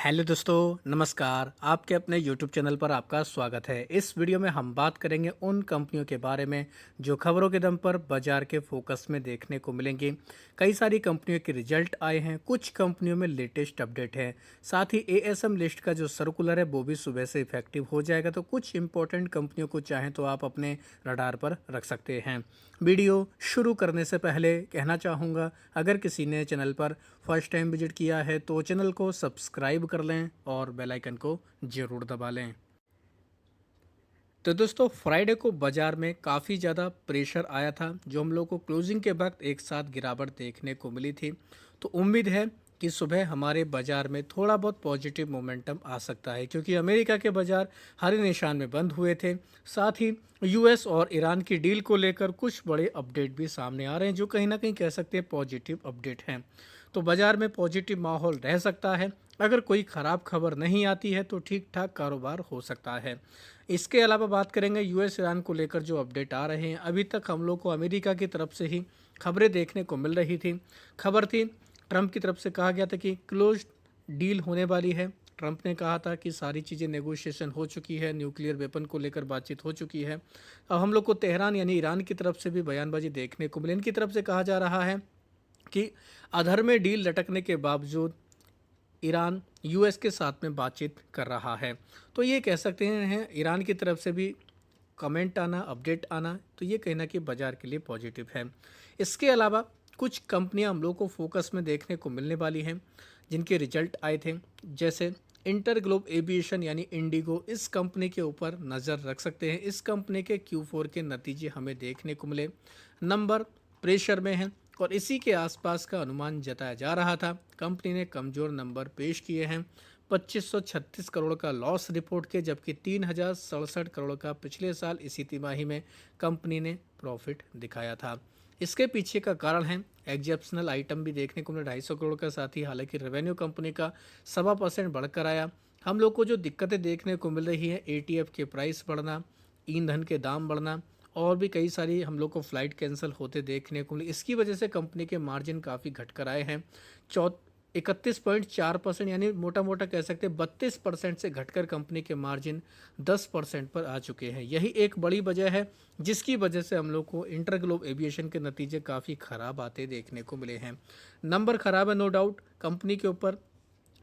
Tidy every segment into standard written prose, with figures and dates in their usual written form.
Hello दोस्तों, नमस्कार। आपके अपने यूट्यूब चैनल पर आपका स्वागत है। इस वीडियो में हम बात करेंगे उन कंपनियों के बारे में जो खबरों के दम पर बाजार के फोकस में देखने को मिलेंगी। कई सारी कंपनियों के रिजल्ट आए हैं, कुछ कंपनियों में लेटेस्ट अपडेट है। साथ ही एएसएम लिस्ट का जो सर्कुलर है वो भी सुबह से इफेक्टिव हो जाएगा, तो कुछ इंपॉर्टेंट कंपनियों को चाहें तो आप अपने रडार पर रख सकते हैं। वीडियो शुरू करने से पहले कहना चाहूँगा, अगर किसी ने चैनल पर फर्स्ट टाइम विजिट किया है तो चैनल को सब्सक्राइब कर लें और बेल आइकन को ज़रूर दबा लें। तो दोस्तों, फ्राइडे को बाजार में काफ़ी ज़्यादा प्रेशर आया था, जो हम लोग को क्लोजिंग के वक्त एक साथ गिरावट देखने को मिली थी। तो उम्मीद है कि सुबह हमारे बाजार में थोड़ा बहुत पॉजिटिव मोमेंटम आ सकता है, क्योंकि अमेरिका के बाजार हरे निशान में बंद हुए थे। साथ ही यूएस और ईरान की डील को लेकर कुछ बड़े अपडेट भी सामने आ रहे हैं, जो कहीं ना कहीं कह सकते हैं पॉजिटिव अपडेट हैं। तो बाजार में पॉजिटिव माहौल रह सकता है। अगर कोई ख़राब खबर नहीं आती है तो ठीक ठाक कारोबार हो सकता है। इसके अलावा बात करेंगे यूएस ईरान को लेकर जो अपडेट आ रहे हैं। अभी तक हम लोग को अमेरिका की तरफ से ही खबरें देखने को मिल रही थी। खबर थी, ट्रंप की तरफ से कहा गया था कि क्लोज डील होने वाली है। ट्रंप ने कहा था कि सारी चीज़ें नेगोशिएशन हो चुकी है, न्यूक्लियर वेपन को लेकर बातचीत हो चुकी है। अब हम लोग को तेहरान यानी ईरान की तरफ से भी बयानबाजी देखने को मिली। इनकी तरफ से कहा जा रहा है कि अधर में डील लटकने के बावजूद ईरान यूएस के साथ में बातचीत कर रहा है। तो ये कह सकते हैं ईरान की तरफ से भी कमेंट आना, अपडेट आना, तो ये कहना कि बाजार के लिए पॉजिटिव है। इसके अलावा कुछ कंपनियां हम लोग को फोकस में देखने को मिलने वाली हैं, जिनके रिजल्ट आए थे। जैसे इंटर ग्लोब एविएशन यानी इंडिगो, इस कंपनी के ऊपर नज़र रख सकते हैं। इस कंपनी के Q4 के नतीजे हमें देखने को मिले, नंबर प्रेशर में हैं और इसी के आसपास का अनुमान जताया जा रहा था। कंपनी ने कमज़ोर नंबर पेश किए हैं। 2536 करोड़ का लॉस रिपोर्ट किया, जबकि 3067 करोड़ का पिछले साल इसी तिमाही में कंपनी ने प्रॉफिट दिखाया था। इसके पीछे का कारण है एग्जेप्शनल आइटम भी देखने को मिला 250 करोड़ का। साथ ही हालांकि रेवेन्यू कंपनी का 1.25% बढ़कर आया। हम लोग को जो दिक्कतें देखने को मिल रही है, एटीएफ के प्राइस बढ़ना, ईंधन के दाम बढ़ना और भी कई सारी हम लोग को फ्लाइट कैंसिल होते देखने को मिली। इसकी वजह से कंपनी के मार्जिन काफ़ी घट कर आए हैं। 31.4% यानी मोटा मोटा कह सकते हैं 32% से घटकर कंपनी के मार्जिन 10% पर आ चुके हैं। यही एक बड़ी वजह है जिसकी वजह से हम लोग को इंटर ग्लोब एविएशन के नतीजे काफ़ी ख़राब आते देखने को मिले हैं। नंबर ख़राब है, नो डाउट। कंपनी के ऊपर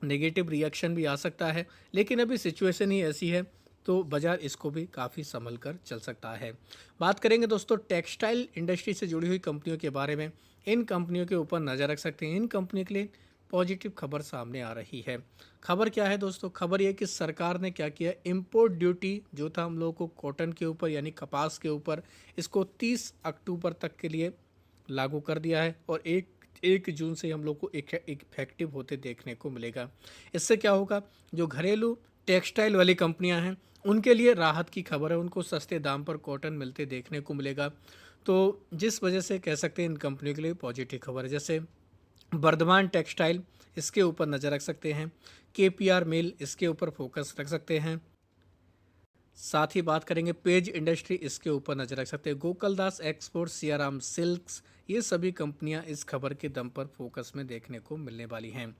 नेगेटिव रिएक्शन भी आ सकता है, लेकिन अभी सिचुएशन ही ऐसी है तो बाजार इसको भी काफ़ी संभल कर चल सकता है। बात करेंगे दोस्तों टेक्सटाइल इंडस्ट्री से जुड़ी हुई कंपनियों के बारे में। इन कंपनियों के ऊपर नज़र रख सकते हैं। इन कंपनियों के लिए पॉजिटिव खबर सामने आ रही है। खबर क्या है दोस्तों? खबर यह कि सरकार ने क्या किया, इम्पोर्ट ड्यूटी जो था हम लोग को कॉटन के ऊपर यानी कपास के ऊपर, इसको 30 अक्टूबर तक के लिए लागू कर दिया है और एक जून से हम लोग को एक इफेक्टिव होते देखने को मिलेगा। इससे क्या होगा, जो घरेलू टेक्सटाइल वाली कंपनियां हैं उनके लिए राहत की खबर है। उनको सस्ते दाम पर कॉटन मिलते देखने को मिलेगा। तो जिस वजह से कह सकते हैं इन कंपनियों के लिए पॉजिटिव खबर है। जैसे वर्धमान टेक्सटाइल, इसके ऊपर नज़र रख सकते हैं। केपीआर मिल, इसके ऊपर फोकस रख सकते हैं। साथ ही बात करेंगे पेज इंडस्ट्री, इसके ऊपर नजर रख सकते हैं। गोकुलदास एक्सपोर्ट, सियाराम सिल्क्स, ये सभी कंपनियां इस खबर के दम पर फोकस में देखने को मिलने वाली हैं।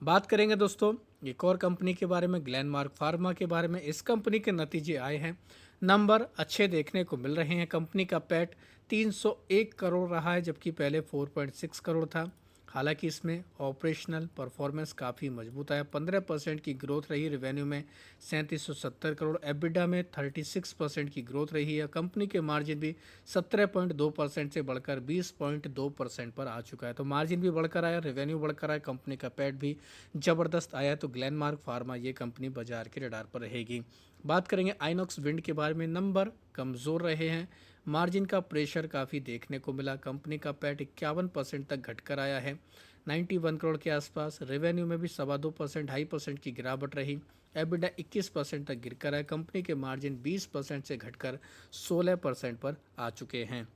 बात करेंगे दोस्तों एक और कंपनी के बारे में, ग्लेनमार्क फार्मा के बारे में। इस कंपनी के नतीजे आए हैं, नंबर अच्छे देखने को मिल रहे हैं। कंपनी का पैट 301 करोड़ रहा है, जबकि पहले 4.6 करोड़ था। हालांकि इसमें ऑपरेशनल परफॉर्मेंस काफ़ी मजबूत आया, 15% की ग्रोथ रही। रेवेन्यू में 3770 करोड़, एबिडा में 36% की ग्रोथ रही है। कंपनी के मार्जिन भी 17.2% से बढ़कर 20.2% पर आ चुका है। तो मार्जिन भी बढ़कर आया, रेवेन्यू बढ़कर आया, कंपनी का पैट भी ज़बरदस्त आया। तो ग्लेनमार्क फार्मा ये कंपनी बाजार के रडार पर रहेगी। बात करेंगे आइनॉक्स विंड के बारे में। नंबर कमज़ोर रहे हैं, मार्जिन का प्रेशर काफ़ी देखने को मिला। कंपनी का पैट 51% तक घटकर आया है, 91 करोड़ के आसपास। रेवेन्यू में भी 2.25% 2.5% की गिरावट रही। एबिडा 21% तक गिरकर आया। कंपनी के मार्जिन 20% से घटकर 16% पर आ चुके हैं।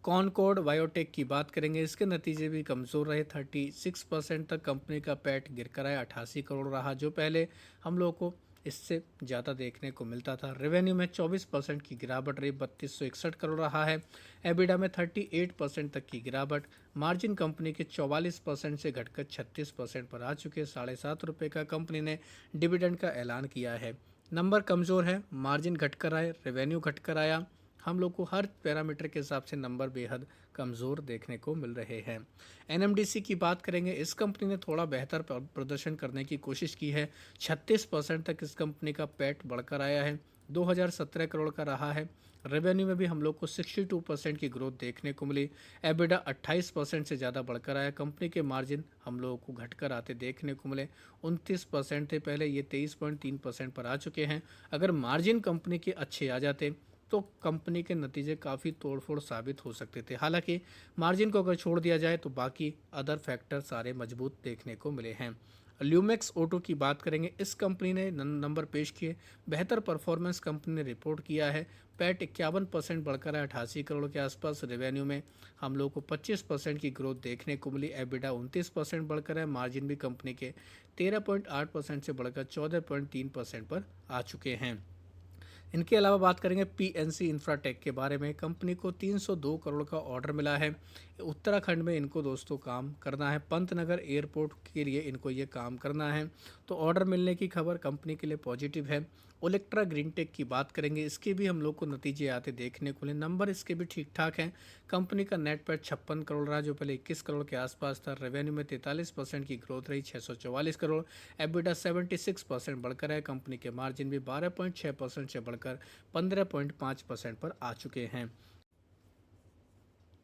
कॉनकॉर्ड बायोटेक की बात करेंगे, इसके नतीजे भी कमज़ोर रहे, 36% तक कंपनी का पैट गिरकर आया, 88 करोड़ रहा। जो पहले हम लोग को इससे ज़्यादा देखने को मिलता था। रेवेन्यू में 24% की गिरावट रही, 3261 करोड़ रहा है। एबिडा में 38% तक की गिरावट। मार्जिन कंपनी के 44% से घटकर 36% पर आ चुके। ₹7.5 का कंपनी ने डिविडेंड का ऐलान किया है। नंबर कमज़ोर है, मार्जिन घटकर आए, रेवेन्यू घटकर आया। हम लोग को हर पैरामीटर के हिसाब से नंबर बेहद कमज़ोर देखने को मिल रहे हैं। एनएमडीसी की बात करेंगे, इस कंपनी ने थोड़ा बेहतर प्रदर्शन करने की कोशिश की है। 36% तक इस कंपनी का पैट बढ़कर आया है, 2017 करोड़ का रहा है। रेवेन्यू में भी हम लोग को 62% की ग्रोथ देखने को मिली। एबिडा 28% से ज़्यादा बढ़कर आया। कंपनी के मार्जिन हम लोगों को घटकर आते देखने को मिले, 29% थे पहले, ये 23.3% पर आ चुके हैं। अगर मार्जिन कंपनी के अच्छे आ जाते तो कंपनी के नतीजे काफ़ी तोड़फोड़ साबित हो सकते थे। हालांकि मार्जिन को अगर छोड़ दिया जाए तो बाकी अदर फैक्टर सारे मजबूत देखने को मिले हैं। ल्यूमेक्स ऑटो की बात करेंगे, इस कंपनी ने नंबर पेश किए, बेहतर परफॉर्मेंस कंपनी ने रिपोर्ट किया है। पैट 51% बढ़कर है, 88 करोड़ के आसपास। रेवेन्यू में हम लोग को 25% की ग्रोथ देखने को मिली। एबिडा 29% बढ़कर है। मार्जिन भी कंपनी के 13.8% से बढ़कर 14.3% पर आ चुके हैं। इनके अलावा बात करेंगे पीएनसी इंफ्राटेक के बारे में। कंपनी को 302 करोड़ का ऑर्डर मिला है। उत्तराखंड में इनको दोस्तों काम करना है, पंतनगर एयरपोर्ट के लिए इनको ये काम करना है। तो ऑर्डर मिलने की खबर कंपनी के लिए पॉजिटिव है। ओलेक्ट्रा ग्रीनटेक की बात करेंगे, इसके भी हम लोग को नतीजे आते देखने को मिले। नंबर इसके भी ठीक ठाक हैं। कंपनी का नेट पैट 56 करोड़ रहा, जो पहले 21 करोड़ के आसपास था। रेवेन्यू में 43% की ग्रोथ रही, 644 करोड़। एबिडा 76% बढ़कर है। कंपनी के मार्जिन भी 12.6% से बढ़कर 15.5% पर आ चुके हैं।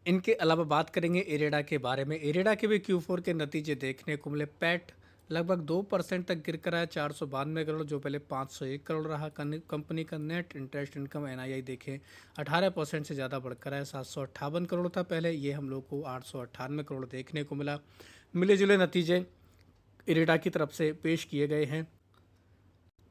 इनके अलावा बात करेंगे इरेडा के बारे में। इरेडा के भी Q4 के नतीजे देखने को मिले। पैट लगभग 2% तक गिर कर आया, 492 करोड़, जो पहले 501 करोड़ रहा। कंपनी का नेट इंटरेस्ट इनकम एनआईआई देखें 18% से ज़्यादा बढ़कर आया, 758 करोड़ था पहले, ये हम लोग को 898 करोड़ देखने को मिला। मिले जुले नतीजे इरेडा की तरफ से पेश किए गए हैं,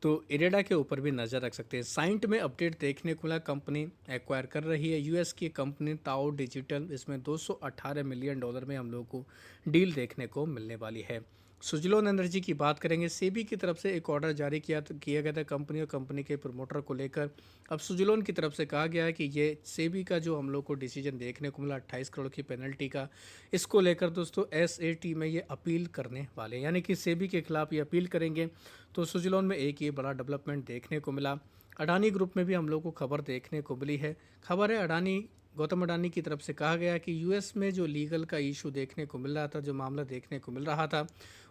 तो इरेडा के ऊपर भी नज़र रख सकते हैं। साइंट में अपडेट देखने को मिला, कंपनी एक्वायर कर रही है यूएस की कंपनी ताओ डिजिटल। इसमें $218 मिलियन में हम लोग को डील देखने को मिलने वाली है। सुजलोन एनर्जी की बात करेंगे, सेबी की तरफ से एक ऑर्डर जारी किया गया था कंपनी और कंपनी के प्रमोटर को लेकर। अब सुजलोन की तरफ से कहा गया है कि ये सेबी का जो हम लोग को डिसीजन देखने को मिला 28 करोड़ की पेनल्टी का, इसको लेकर दोस्तों एसएटी में ये अपील करने वाले, यानी कि सेबी के खिलाफ ये अपील करेंगे। तो सुजलोन में एक ये बड़ा डेवलपमेंट देखने को मिला। अडानी ग्रुप में भी हम लोग को खबर देखने को मिली है। खबर है गौतम अडानी की तरफ से कहा गया कि यूएस में जो लीगल का इशू देखने को मिल रहा था, जो मामला देखने को मिल रहा था,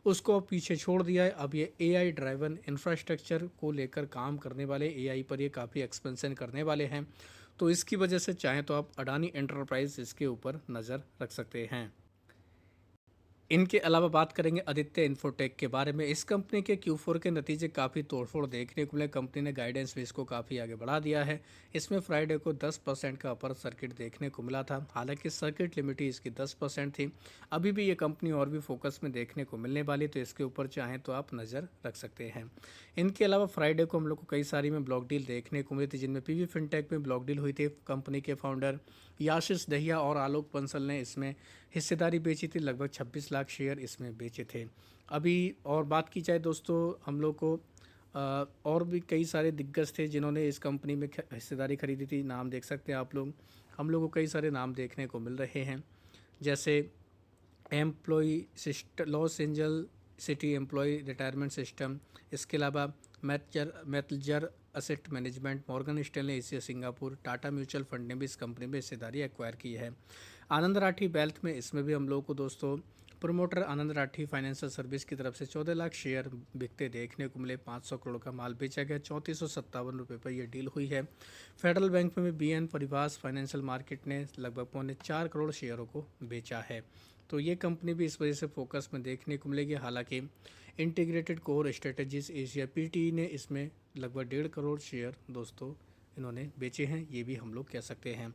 उसको अब पीछे छोड़ दिया है। अब ये एआई ड्राइवन इंफ्रास्ट्रक्चर को लेकर काम करने वाले, एआई पर ये काफ़ी एक्सपेंशन करने वाले हैं। तो इसकी वजह से चाहें तो आप अडानी एंटरप्राइज इसके ऊपर नज़र रख सकते हैं। इनके अलावा बात करेंगे आदित्य इन्फोटेक के बारे में। इस कंपनी के Q4 के नतीजे काफ़ी तोड़फोड़ देखने को मिले। कंपनी ने गाइडेंस भी इसको काफ़ी आगे बढ़ा दिया है। इसमें फ्राइडे को 10% का अपर सर्किट देखने को मिला था, हालांकि सर्किट लिमिट ही इसकी 10% थी। अभी भी ये कंपनी और भी फोकस में देखने को मिलने वाली, तो इसके ऊपर चाहें तो आप नज़र रख सकते हैं। इनके अलावा फ्राइडे को हम लोग को कई सारी में ब्लॉक डील देखने को मिली थी, जिनमें पीवी फिनटेक में ब्लॉक डील हुई थी। कंपनी के फाउंडर याशीष दहिया और आलोक बंसल ने इसमें हिस्सेदारी बेची थी, लगभग 26 लाख शेयर इसमें बेचे थे। अभी और बात की जाए दोस्तों, हम लोग को और भी कई सारे दिग्गज थे जिन्होंने इस कंपनी में हिस्सेदारी खरीदी थी। नाम देख सकते हैं आप लोग, हम लोग को कई सारे नाम देखने को मिल रहे हैं, जैसे employ system, Los Angel city employ retirement system, इसके अलावा मैथजर asset management, Morgan Stanley Asia Singapore, Tata mutual fund ने भी इस कंपनी में हिस्सेदारी एक्वायर की है। आनंद राठी वेल्थ में, इसमें भी हम लोग को दोस्तों प्रमोटर आनंद राठी फाइनेंशियल सर्विस की तरफ से 14 लाख शेयर बिकते देखने को मिले। 500 करोड़ का माल बेचा गया, 3457 पर यह डील हुई है। फेडरल बैंक में भी बीएन परिवास फाइनेंशियल मार्केट ने लगभग 4.25 करोड़ शेयरों को बेचा है। तो ये कंपनी भी इस वजह से फोकस में देखने को मिलेगी। हालांकि integrated core strategies Asia PT ने इसमें लगभग 1.5 करोड़ शेयर दोस्तों इन्होंने बेचे हैं, ये भी हम लोग कह सकते हैं।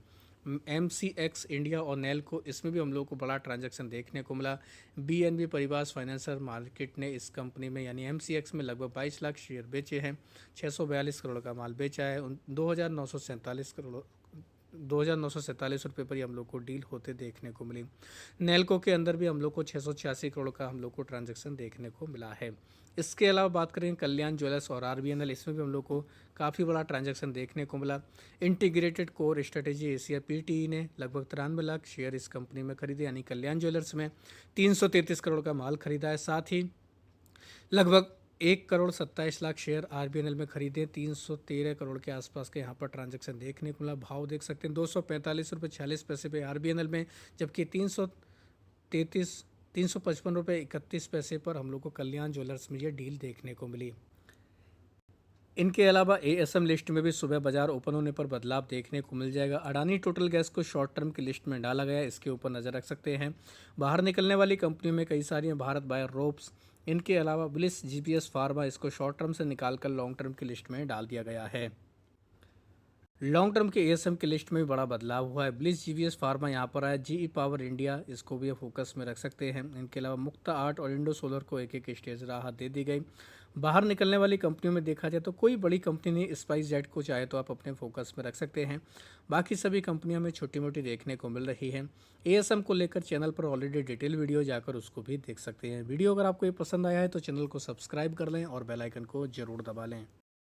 MCX इंडिया और नेल्को, इसमें भी हम लोग को बड़ा ट्रांजैक्शन देखने को मिला। BNB परिवास फाइनेंशियल मार्केट ने इस कंपनी में यानी MCX में लगभग 22 लाख शेयर बेचे हैं, 642 करोड़ का माल बेचा है। 2,947 रुपये पर ही हम लोग को डील होते देखने को मिली। नेल्को के अंदर भी हम लोग को 686 करोड़ का हम लोग को ट्रांजैक्शन देखने को मिला है। इसके अलावा बात करें कल्याण ज्वेलर्स और आरबीएनएल, इसमें भी हम लोग को काफ़ी बड़ा ट्रांजैक्शन देखने को मिला। Integrated core strategy Asia PTE ने लगभग 93 लाख शेयर इस कंपनी में खरीदे, यानी कल्याण ज्वेलर्स में 333 करोड़ का माल खरीदा है। साथ ही लगभग 1 करोड़ 27 लाख शेयर आरबीएनएल में खरीदे, 313 करोड़ के आसपास के यहाँ पर ट्रांजैक्शन देखने को मिला। भाव देख सकते हैं 245 रुपये 46 पैसे पे आरबीएनएल में, जबकि 355 रुपये 31 पैसे पर हम लोग को कल्याण ज्वेलर्स में ये डील देखने को मिली। इनके अलावा एएसएम लिस्ट में भी सुबह बाजार ओपन होने पर बदलाव देखने को मिल जाएगा। अडानी टोटल गैस को शॉर्ट टर्म की लिस्ट में डाला गया है, इसके ऊपर नज़र रख सकते हैं। बाहर निकलने वाली कंपनियों में कई सारी हैं, भारत बायर रोप्स, इनके अलावा ब्लिस जीपीएस फार्मा, इसको शॉर्ट टर्म से निकालकर लॉन्ग टर्म की लिस्ट में डाल दिया गया है। लॉन्ग टर्म के एएसएम की लिस्ट में भी बड़ा बदलाव हुआ है। ब्लिस जीवीएस फार्मा यहाँ पर आया, जीई पावर इंडिया, इसको भी फोकस में रख सकते हैं। इनके अलावा मुक्ता आर्ट और इंडो सोलर को एक एक स्टेज राहत दे दी गई। बाहर निकलने वाली कंपनियों में देखा जाए तो कोई बड़ी कंपनी नहीं, स्पाइस जेट को चाहे तो आप अपने फोकस में रख सकते हैं। बाकी सभी कंपनियों में छोटी मोटी देखने को मिल रही है। एएसएम को लेकर चैनल पर ऑलरेडी डिटेल वीडियो जाकर उसको भी देख सकते हैं। वीडियो अगर आपको ये पसंद आया है तो चैनल को सब्सक्राइब कर लें और बेल आइकन को जरूर दबा लें।